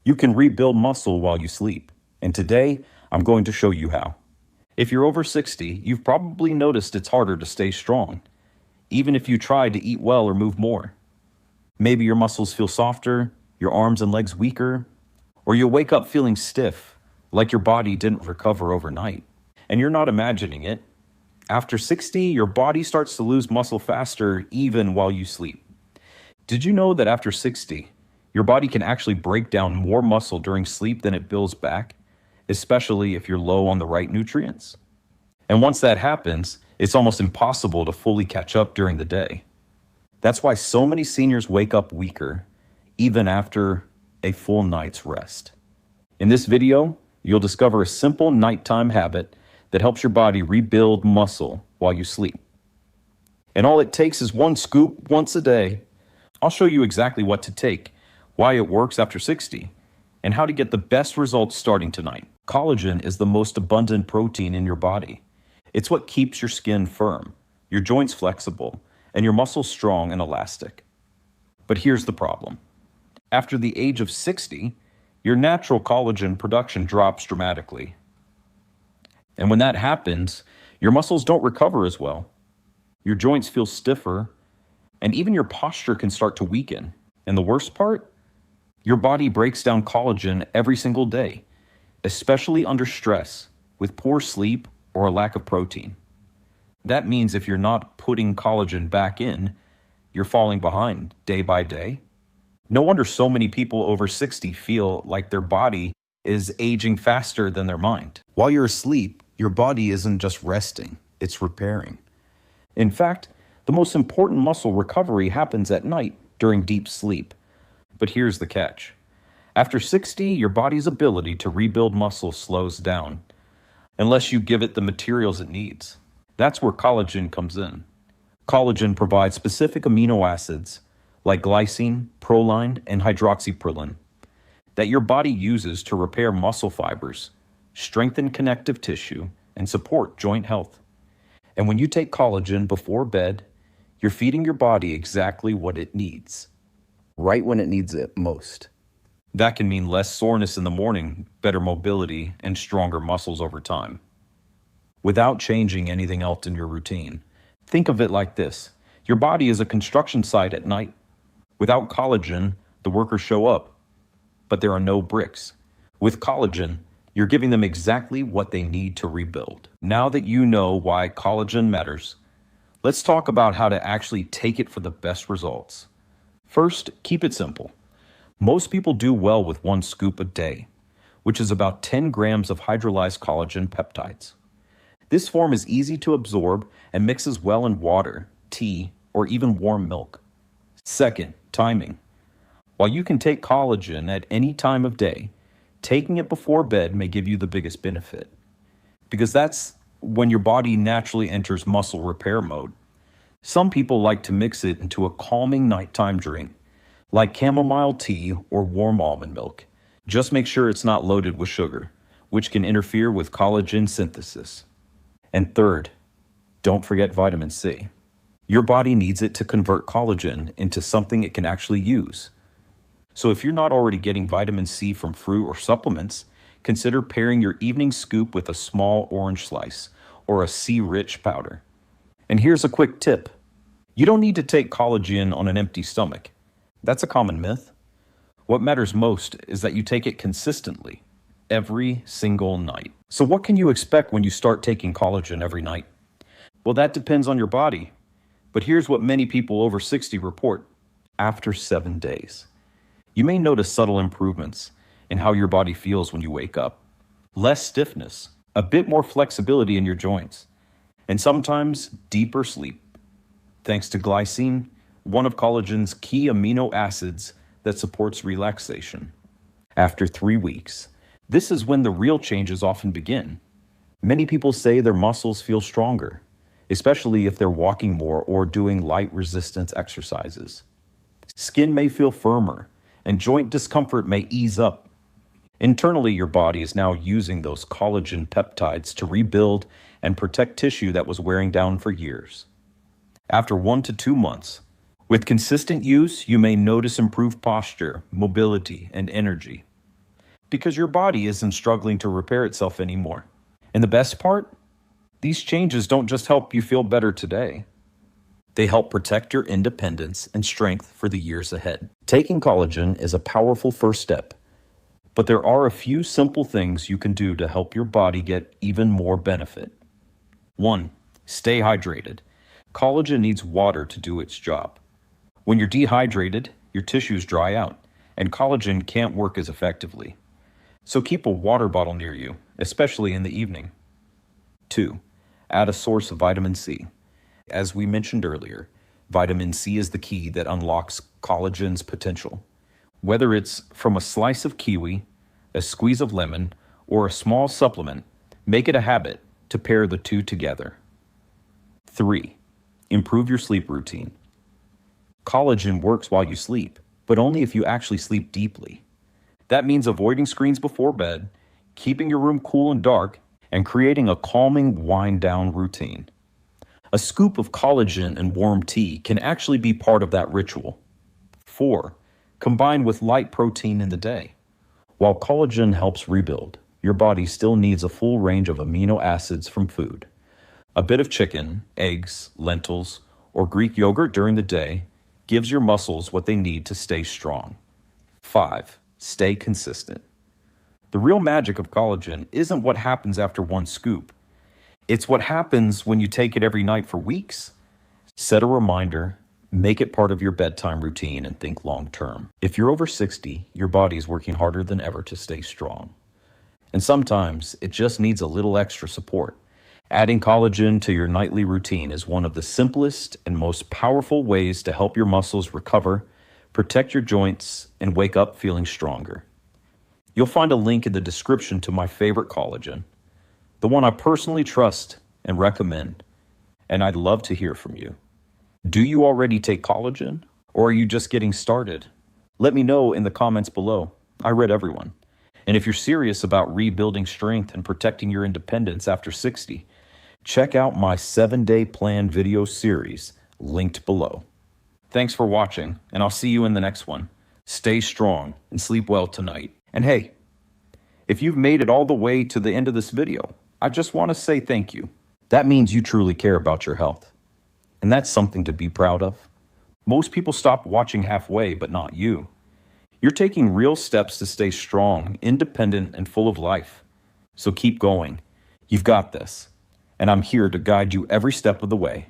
You can rebuild muscle while you sleep, and today I'm going to show you how. If you're over 60, you've probably noticed it's harder to stay strong, even if you try to eat well or move more. Maybe your muscles feel softer, your arms and legs weaker, or you'll wake up feeling stiff, like your body didn't recover overnight. And you're not imagining it. After 60, your body starts to lose muscle faster even while you sleep. Did you know that after 60, your body can actually break down more muscle during sleep than it builds back, especially if you're low on the right nutrients? And once that happens, it's almost impossible to fully catch up during the day. That's why so many seniors wake up weaker, even after a full night's rest. In this video, you'll discover a simple nighttime habit that helps your body rebuild muscle while you sleep. And all it takes is one scoop once a day. I'll show you exactly what to take, why it works after 60, and how to get the best results starting tonight. Collagen is the most abundant protein in your body. It's what keeps your skin firm, your joints flexible, and your muscles strong and elastic. But here's the problem. After the age of 60, your natural collagen production drops dramatically. And when that happens, your muscles don't recover as well. Your joints feel stiffer, and even your posture can start to weaken. And the worst part? Your body breaks down collagen every single day, especially under stress, with poor sleep or a lack of protein. That means if you're not putting collagen back in, you're falling behind day by day. No wonder so many people over 60 feel like their body is aging faster than their mind. While you're asleep, your body isn't just resting, it's repairing. In fact, the most important muscle recovery happens at night during deep sleep. But here's the catch. After 60, your body's ability to rebuild muscle slows down, unless you give it the materials it needs. That's where collagen comes in. Collagen provides specific amino acids like glycine, proline, and hydroxyproline that your body uses to repair muscle fibers, strengthen connective tissue, and support joint health. And when you take collagen before bed, you're feeding your body exactly what it needs, right when it needs it most. That can mean less soreness in the morning, better mobility, and stronger muscles over time, without changing anything else in your routine. Think of it like this. Your body is a construction site at night. Without collagen, the workers show up, but there are no bricks. With collagen, you're giving them exactly what they need to rebuild. Now that you know why collagen matters, let's talk about how to actually take it for the best results. First, keep it simple. Most people do well with one scoop a day, which is about 10 grams of hydrolyzed collagen peptides. This form is easy to absorb and mixes well in water, tea, or even warm milk. Second, timing. While you can take collagen at any time of day, taking it before bed may give you the biggest benefit, because that's when your body naturally enters muscle repair mode. Some people like to mix it into a calming nighttime drink, like chamomile tea or warm almond milk. Just make sure it's not loaded with sugar, which can interfere with collagen synthesis. And third, don't forget vitamin C. Your body needs it to convert collagen into something it can actually use. So if you're not already getting vitamin C from fruit or supplements, consider pairing your evening scoop with a small orange slice or a C-rich powder. And here's a quick tip. You don't need to take collagen on an empty stomach. That's a common myth. What matters most is that you take it consistently, every single night. So what can you expect when you start taking collagen every night? Well, that depends on your body. But here's what many people over 60 report. After 7 days, you may notice subtle improvements in how your body feels when you wake up. Less stiffness, a bit more flexibility in your joints, and sometimes deeper sleep, thanks to glycine, one of collagen's key amino acids that supports relaxation. After 3 weeks, this is when the real changes often begin. Many people say their muscles feel stronger, especially if they're walking more or doing light resistance exercises. Skin may feel firmer, and joint discomfort may ease up. Internally, your body is now using those collagen peptides to rebuild and protect tissue that was wearing down for years. After 1 to 2 months, with consistent use, you may notice improved posture, mobility, and energy. because your body isn't struggling to repair itself anymore. And the best part? These changes don't just help you feel better today. They help protect your independence and strength for the years ahead. Taking collagen is a powerful first step, but there are a few simple things you can do to help your body get even more benefit. 1. Stay hydrated. Collagen needs water to do its job. When you're dehydrated, your tissues dry out, and collagen can't work as effectively. So keep a water bottle near you, especially in the evening. 2. Add a source of vitamin C. As we mentioned earlier, vitamin C is the key that unlocks collagen's potential. Whether it's from a slice of kiwi, a squeeze of lemon, or a small supplement, make it a habit to pair the two together. 3. Improve your sleep routine. Collagen works while you sleep, but only if you actually sleep deeply. That means avoiding screens before bed, keeping your room cool and dark, and creating a calming wind-down routine. A scoop of collagen and warm tea can actually be part of that ritual. 4. Combine with light protein in the day. While collagen helps rebuild, your body still needs a full range of amino acids from food. A bit of chicken, eggs, lentils, or Greek yogurt during the day gives your muscles what they need to stay strong. 5. Stay consistent. The real magic of collagen isn't what happens after one scoop. It's what happens when you take it every night for weeks. Set a reminder, make it part of your bedtime routine, and think long term. If you're over 60, your body's working harder than ever to stay strong. And sometimes it just needs a little extra support. Adding collagen to your nightly routine is one of the simplest and most powerful ways to help your muscles recover, protect your joints, and wake up feeling stronger. You'll find a link in the description to my favorite collagen, the one I personally trust and recommend, and I'd love to hear from you. Do you already take collagen, or are you just getting started? Let me know in the comments below. I read everyone. And if you're serious about rebuilding strength and protecting your independence after 60, check out my 7-day plan video series linked below. Thanks for watching, and I'll see you in the next one. Stay strong and sleep well tonight. And hey, if you've made it all the way to the end of this video, I just want to say thank you. That means you truly care about your health. And that's something to be proud of. Most people stop watching halfway, but not you. You're taking real steps to stay strong, independent, and full of life. So keep going. You've got this. And I'm here to guide you every step of the way.